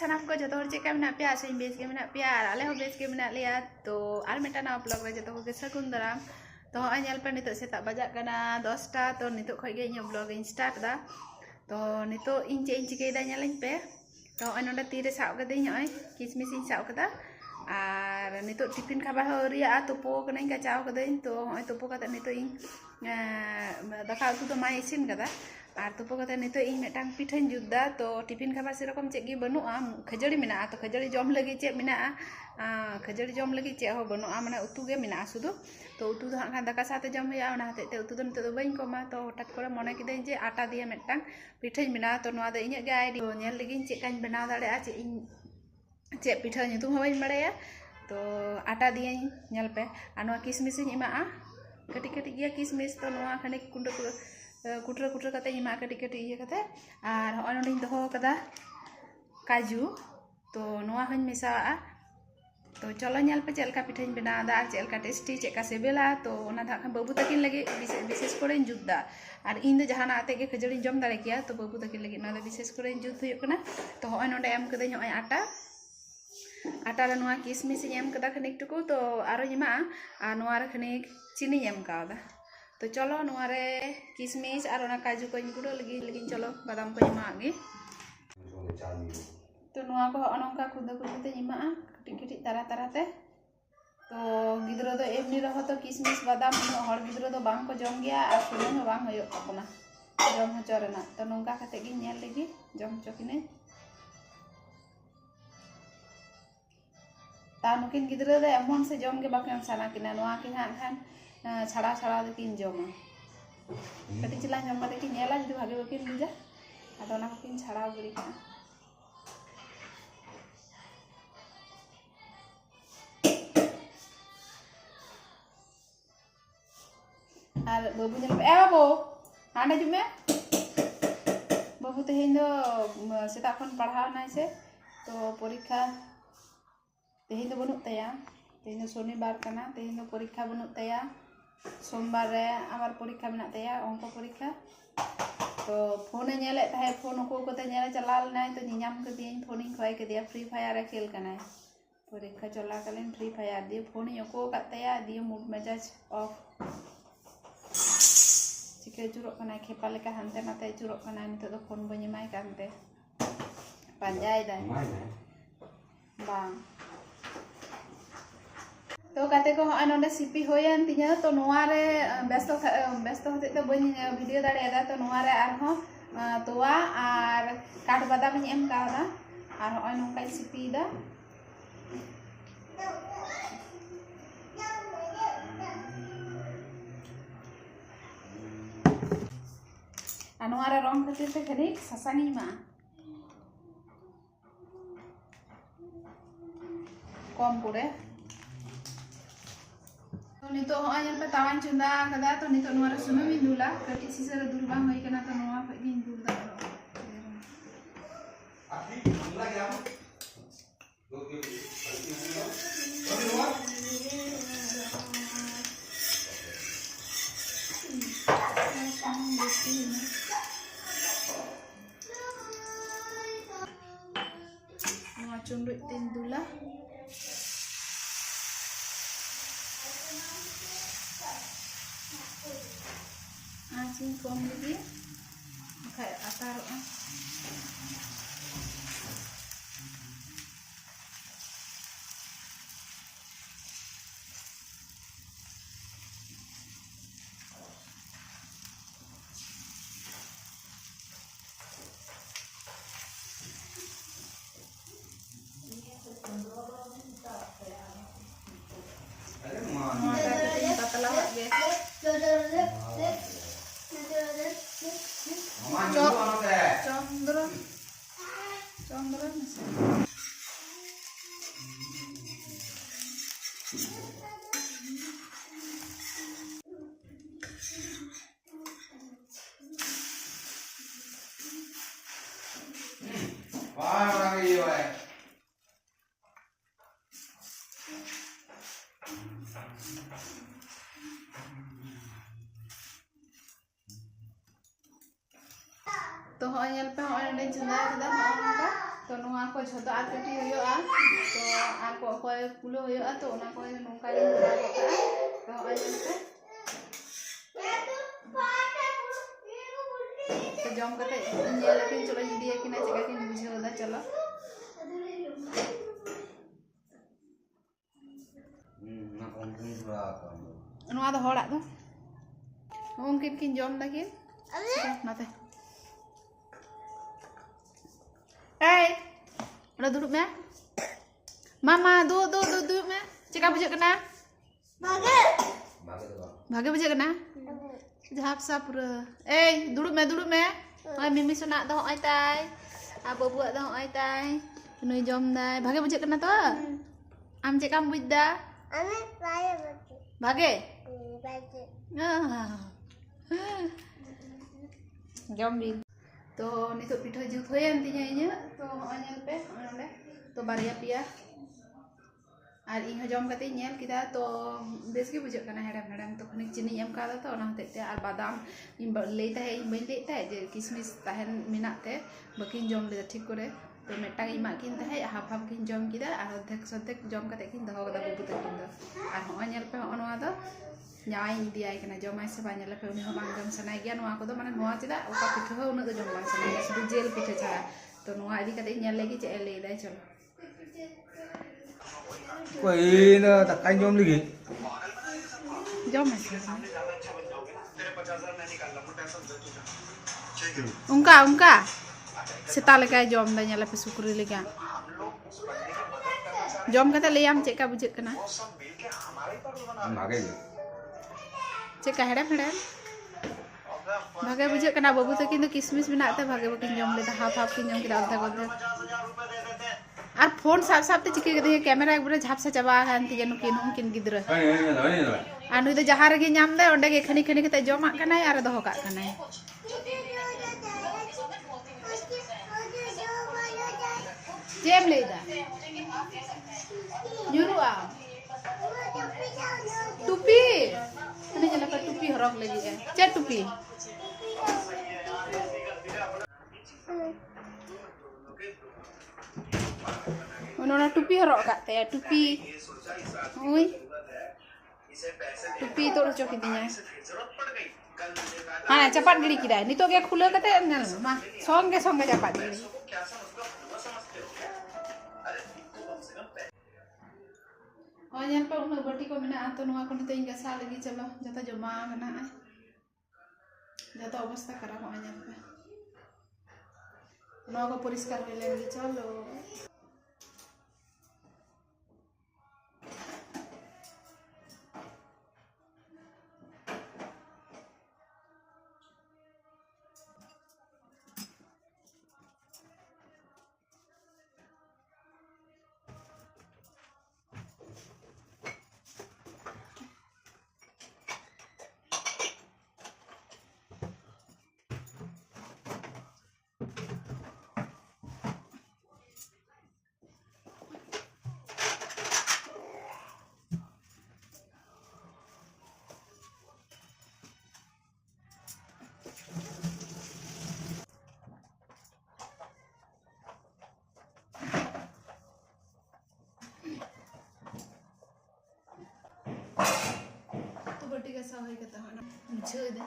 सानाम को जो चेका में पे आसो बेस के में पे आले हो बेस के में लिया तो आर मिटा ब्लॉग रे जो के सगुन दाराम तो हल पे नित सेता बजाना 10टा तो नित खगे इन ब्लॉग इन स्टार्ट दा तो नित इन चे चिकेदा नेलें पे तो ना तीरे साब कदें किसमिस इन साब कदा और नित टिफिन खाबार रिया तुपो कने कचाव कदें तो तुपो कते नित इन दाका उतु तो माय इसिन कदा और तुपो कते नित इन मिटांग पिठाइन जुदा तो टिफिन खाबार सेरकम चेगी बनुआ खजड़ी मेना तो खजड़ी जम लगी चे मेना खजड़ी जम लगी चे हो बनुआ माने उतु गे मेना सुदु तो उतु तो हां दाका साथे जम हुआ ओना हते उतु तो नित दो बइन कमा तो हठात करे मने किदें जे आटा दिए मिटांग पिठाइन मेना तो नोआ दो इᱧ गे आइडिया नेल लगिन चेकाñ बनाव दाड़ेआ चे इन चे पिठा nyutum हवाइन बड़ाया तो आटा दिए नेल पे आ नोआ किसमिस इन इमा कटी कटी गया किसमिस तो नोआ खने कुटरा कुटरा कते इमा कटी कटी ये कते और होय नोंडिन दोहो कदा काजू तो नोआ हन मेसाआ तो चलो नेल पे चेलका पिठाइन बनादा और चेलका टेस्टी चेका सेबेला तो ओना दा बाबू तकिन लगे विशेष करे जुदा और इन दो जहाना आते के खजड़ी जम दाड़े किया तो बाबू तकिन लगे ना विशेष करे जुद हुयो कना तो होय नोंडे एम कदे होय आटा आटा रे नोआ किसमिस एम कदा खनिक टुकु तो आरो इमा आ नोआ रे खनिक चीनी एम कादा तो चलो नोआ रे किसमिस और ओना काजू को गुड़ो लगी चलो बादाम को इमा गे तो नोआ को अनोंका खुदा खुदते इमा कटी कटी तारा ताराते तो गिद्रो दो एमनी रहो तो किसमिस बादाम इन हर गिद्रो दो बांग को जम गया और सुनो हो बांग होयो अपना जम होचो रेना तो नोंका कते गी नेल लगी जम होचो किने ता नुकिन गिद्रो दो एमन से जम गे बाके साना किना नोआ कि हां खान छाड़ा छाड़ा किन जमा कटी चिला जम कते कि नेला जदि भागे बकिन बुझा आदो ना किन छाड़ा गिरी का और बाबू जल पे बाबू हाने जुमे बाबू तेहें दो सेता खन पढ़ाव नाय से तो परीक्षा तेहें दो बनुत तया तेहें दो शनिवार कना तेहें दो परीक्षा बनुत तया सोमवार रे आबार परीक्षा मेना तया अंक परीक्षा तो फोन नेले ताहे फोन को कोते नेले चला लनाय तो नियाम कदियन फोन इन खोय कदिया फ्री फायर खेल कनाय परीक्षा चला कलेन फ्री फायर दिए फोन को कतया दिए मूड मेजाज ऑफ चिके चुरोक कना खेपा लेका हानते नाते चुरोक कना नितो दो फोन बनि माय कानते पांजाय दाय बांग तो काते को होय नोंडे सीपी होयन तिया तो नोआ रे व्यस्त होते तो बनि वीडियो दाड़ेदा तो नोआ रे आर हो तोवा और काठ बादाम इन एम कादा और होय नोंका सीपीदा अनुआरे रंग खातिर ते खनिक सासांगी मा कम करे तो नितो होय पे तावान चुंदा कदा तो नितो नोआ रे सुनुम इन दुला कटी सिसे रे दुल बांग होय कना तो नोआ पे इन दुल दा आखी हमला गया दो के cunduk tindula asin kom lagi kayak atar Chandra तो होय पे होय चंदा कदा तो नुआ को झोतो आर कटी होयोआ तो आर को कोय पुलो होयोआ तो ओना को नोंका गे भरा गोटा तो आयनते तो जम कते ये लेकिन चलो दिए कि ना चेका कि बुझेदा चलो ना उनकिन पूरा नुआ दो हड़ा दो उनकिन किन जम दाकिन नाते ए udah duduk me mama duduk me cek apa kena bage buje kena jahap sapura duduk me oi mimi sunak dah oi tai abo buat dah oi tai nui jom dai bage buje kena to am cek kam buj da ame bage jom bin तो नितो पिठा जुत होयन तिnya इnya तो nyel pe onde तो बारिया पिया और इन जम कते nyel किदा तो बेस के बुझे कना हेडम हेडम तो खनिक चिनी एम कादा तो ओना हते और बादाम इन लेता है इन बइन लेता है जे किसमिस ताहन मिनाते बकिन जम ले ठीक करे तो मेटा इमा किन ताहे हाफ हाफ किन जम किदा और अधेक सधेक जम कते किन दहो कदा बुबु तकिन दो और हो nyel पे ओनवा दो न्याय दियाय कना जमाय से बाñal पे उनी हो बांग जम सनाय गया नोआ को दो माने नोआ चिदा ओका पिठा हो उना दो जम बांग सनाय सुदु जेल पिठा छाड़ा तो नोआ इदी कते nyel लेगी चे ले दाय चलो कोई ना तकाई जम लगी जम है उनका सेता लेका जम दा nyel पे सुकुरी लेका जम कते लेयाम चेका बुझे कना मागे चेका हेडम भागे बुझे कना बाबू तो किंतु किसमिस बिनाते भागे बकिन जम लेदा हाफ हाफ किन जम किदा अधा गदे और फोन साफ साफ ते चिके गदे कैमरा एक बारे झापसा चबा हान ति जनु किन किन गिद्र आ नुई दो जहां रेगे नाम दे ओंडे गे खनी खनी कते जमा कनाय आर दहो का कनाय जेम लेदा nyuruh टुपी ini jalan ke टुपी horok lagi ya cek टुपी उन्होंने टुपी horok kak teh टुपी oi टुपी तो lucu intinya cepat gini kira ini tuh kayak khula kata ngal mah songe cepat gini और यहाँ पर उन बटी को मिना तो नुआ को नितो इंगा साल लगी चलो जता जमा कना जता अवस्था खराब हो यहाँ पे नुआ को परिष्कार कर लेंगे चलो बटी का सहाय करता है ना मुझे दे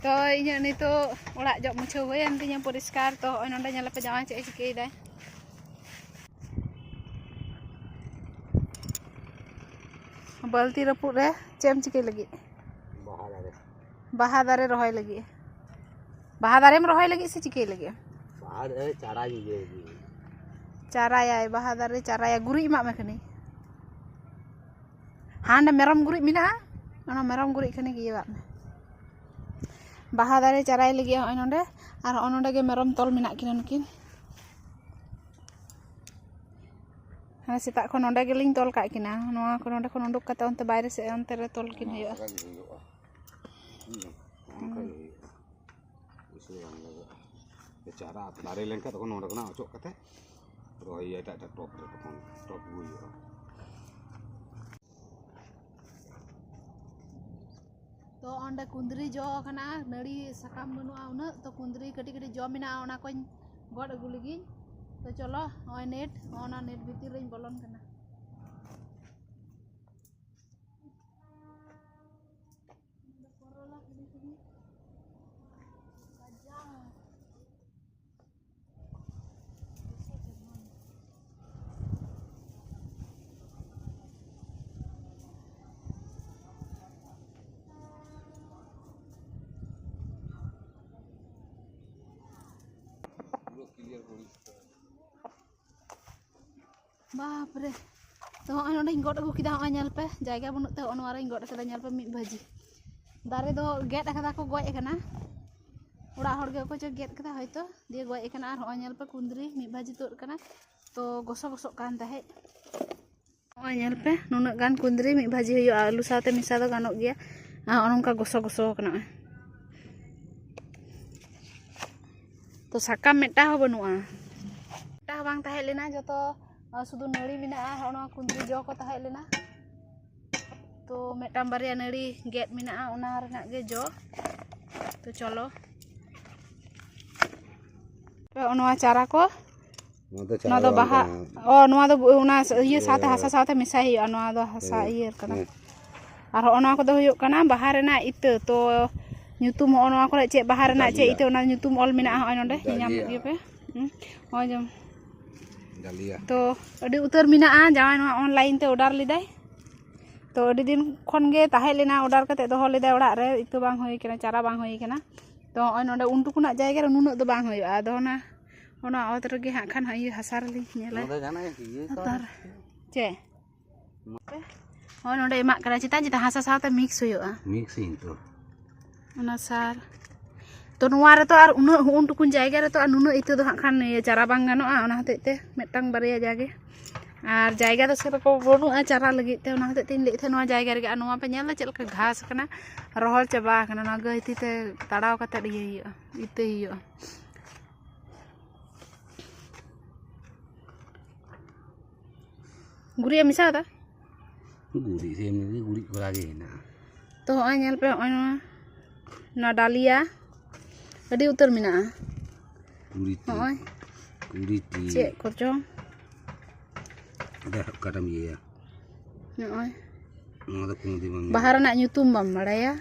तो ᱤᱧᱟᱹᱜ ᱱᱤᱛᱚᱜ ᱚᱲᱟᱜ ᱡᱚᱜ ᱢᱩᱪᱷᱟᱹᱣ ᱦᱩᱭᱮᱱ ᱛᱤᱧᱟ ᱯᱚᱨᱤᱥᱠᱟᱨ ᱛᱚ ᱦᱚᱸᱜᱼᱚᱭ ᱱᱚᱸᱰᱮ ᱧᱮᱞᱟᱯᱮ ᱡᱟᱶᱟᱭ ᱪᱮᱫ ᱮ ᱪᱤᱠᱟᱹᱭᱮᱫᱟᱭ बाल्टी रपुद रे चेम चिके लगी बाहा दारे रहोय लगी बाहा दारे में रहोय लगी से चिके लगी बाहा दारे चारा ये चारा या बाहा दारे चारा या गुरी मा में खनी हां मेरम गुरी मिना ओना मेरम गुरी खनी गे बा बाहा दारे चाराय लगी ओय नोंडे और ओनोंडे गे मेरम तोल मिना किना नुकिन हाँ सेता को नोंडे गेलिंग तोल का किना नोआ को नोंडे खन उडुक कते ओनते बाहर से ओनते रे तोल किन हुआ Bisa yang lagi. Cara lari lengket tokon nong kena ocok kate. Roy ya tak top tokon top gue ya. तो अंडे कुंदरी जो कना नड़ी साकाम बनुआ उना तो कुंदरी कटी कटी जो मिना ओना कोई गड अगु लगी तो चलो ओय नेट ओना नेट भीतर रेन बोलन कना बाप रे तो हय नोंडे गड अगु किदा हय नेल पे जायगा बनुत ते ओनवा रे गड कदा नेल पे मिट भाजी दारे दो गेट कदा को गय कना ओड़ा हर गे को च गेट कदा हयतो दिए गय कना आर हय नेल पे कुंदरी मिट भाजी तोर कना तो गोसो गोसो कान ताहे हय नेल पे नुना गान कुंदरी मिट भाजी हयो आलू साथे मिसा दो गानो गया ओनका गोसो गोसो कना तो साकाम मेटा हो बनुआ मेटा बांग ताहे लेना जतो सुधु नड़ी मिना ओना कुंदरी जो को ताहे लेना तो मेटाम बारिया नड़ी गेट मिना ओना रना गे जो तो चलो तो ओनवा चारा को ना दो बाहा ओ नवा दो ओना ये साथे हासा साथे मिसाई हयो नवा दो हासा ये कना आर ओना को दो हयो कना बाहा रना इत तो nyutum ओनवा को चे बाहा रना चे इत ओना nyutum ऑल मिना हय नोंडे ᱧᱟᱢ ᱜᱮ पे हय जम तो अड़ी उतर मिना जावाय नवा ऑनलाइन ते ऑर्डर लिदाय तो अड़ी दिन खन गे ताहे लेना ऑर्डर कते दोहो लिदाय ओड़ा रे इतो बांग होई केना चारा बांग होई केना तो ओय नोंडे उनटुकुना जायगा रे नुनो दो बांग होयो आदो ना ओना ओत रगे हा खान हय हासार ली नेला चे हय नोंडे एमा करा चिता जिता हासा साथे मिक्स होयोआ मिक्स इन तो ओना सार तो नवा रे तो आर उना उनटुकुन जायगा रे तो आर नुनो इतो दो हा खान चारा बांग गानोआ ओना हते ते मेटांग बारिया जागे आर जायगा तो सेरको बनुआ चारा लगी ते ओना हते तीन लेथे नवा जायगा रे नवा पे नेला चलका घास कना रोहल चबा कना ना गहिती ते ताड़ाव कते इये हियो इते हियो गुरिया मिसा दा गुरी से में गुरी करा गे ना तो हय नेल पे हय ना डालिया अड़ी उतर मिना गुरी हय गुरी चे कोचो ada kadam iya हय नवा दो कुंदी बंग बाहर ना nyutum बम बड़ाया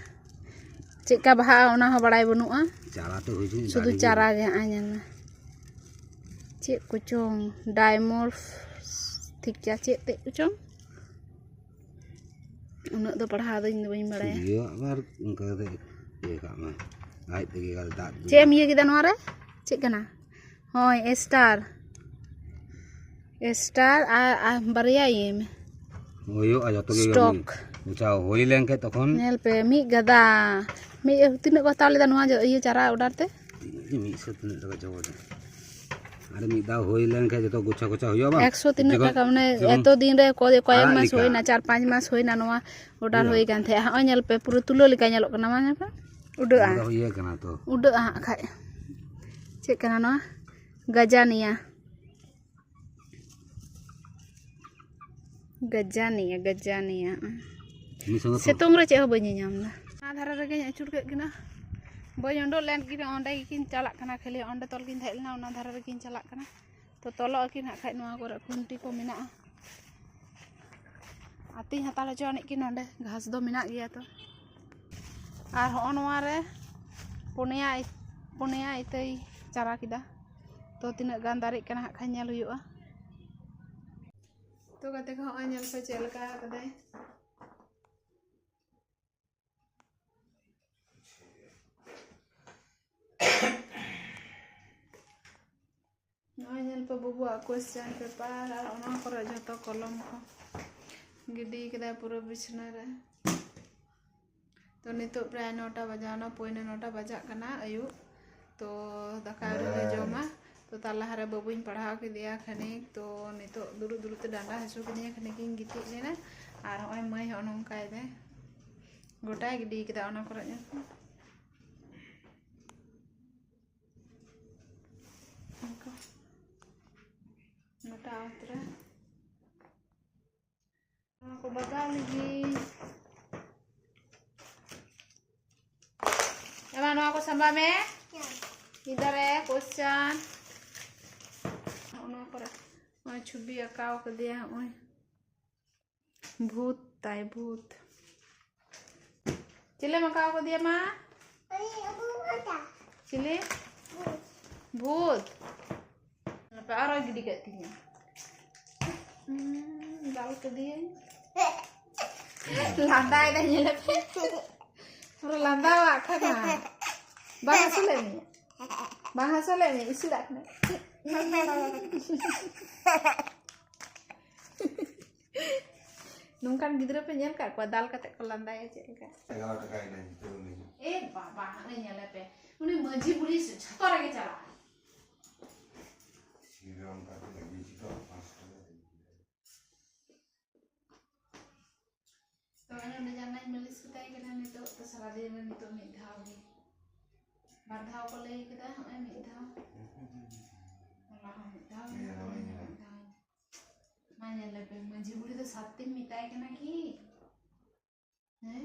चेका बाहा ओना हो बड़ाय बनुआ चारा तो होई जे शुधु चारा गे आñan चे कोचों डायमोर्फ थिका चे ते कोचों उना दो पढ़ा दो इन बई बड़ाया iya abar उनका दे ये काम आइ ते गे दा चे मिया किदा नवा रे चे कना हय स्टार आ बारिया ये में होयो आ जतो गे स्टॉक उचा होई लेंके तखन नेल पे मी गदा मी तिने को ताले दा नवा ये चारा ऑर्डर ते मी से तिने लगा जाव अरे मी दा होई लेंके जतो गुच्छा गुच्छा होयो बा 100 तिने टाका माने एतो दिन रे कोयक मास होइना 4-5 मास होइना नवा ऑर्डर होई गान थे हय नेल पे पूरा तुलो लिका नेलो कना माने पे उडा होई कना तो उडा खाय चे कना नवा गजानिया सेतोंग रे चे हो बनी नामना ना धारा रे गे अचुर के किना बय ओंडो लेन किन ओंडे किन चला कना खाली ओंडे तोल किन थैलना ओना धारा रे किन चला कना तो तोलो किन हा खाय नवा करे खुंटी को मिना आती हताले चोनी किन ओंडे घास दो मिना गया तो आर हो नवा रे पुनिया इतई चारा किदा तो तिना गान दारे कना हा खाय नेल हुयुआ तो कते को हय नेल पे चलका कदे नय पे बुबुआ क्वेश्चन पेपर और ओना करे जतो कलम को गिडी कदा पूरा बिछना रे तो नितो प्राय 9टा बजाना पोइने 9टा बजा कना आयु तो दाका रे जमा तो तालाहारे बाबुኝ पढ़ाव के दिया खनिक तो नितो दुरु दुरु ते डांडा हसु के दिया खनिक गिति लेना और होय मय होनम काय दे गोटा गिडी कदा ओना करे Kau terus. Aku bakal lagi. Emang aku sama me? Iधर है क्वेश्चन. उन्होंने पर छुबी अकाव कर दिया है. भूत ताई भूत. चिले मकाव कर दिया माँ. चिले भूत. Apa orang gede gatinya? Gaul ke dia. Landai dah nyelep. Orang landai wak kan? Bahasa lain. Bahasa lain isi dah kan? Nungkan gidra penyel kat kuadal kata kelandai aja kan? Bapa ni nyelep. Uni maji buri satu lagi cara. तो मैंने उन्हें जानना है मिलिस कितना ही करना नहीं तो सारा दिन में नहीं तो मिठा होगी बाधाओं को ले कितना हमें मिठा अल्लाह मिठा माने ले पे मुझे बुरी तो साथ दिन मिठाई करना की हैं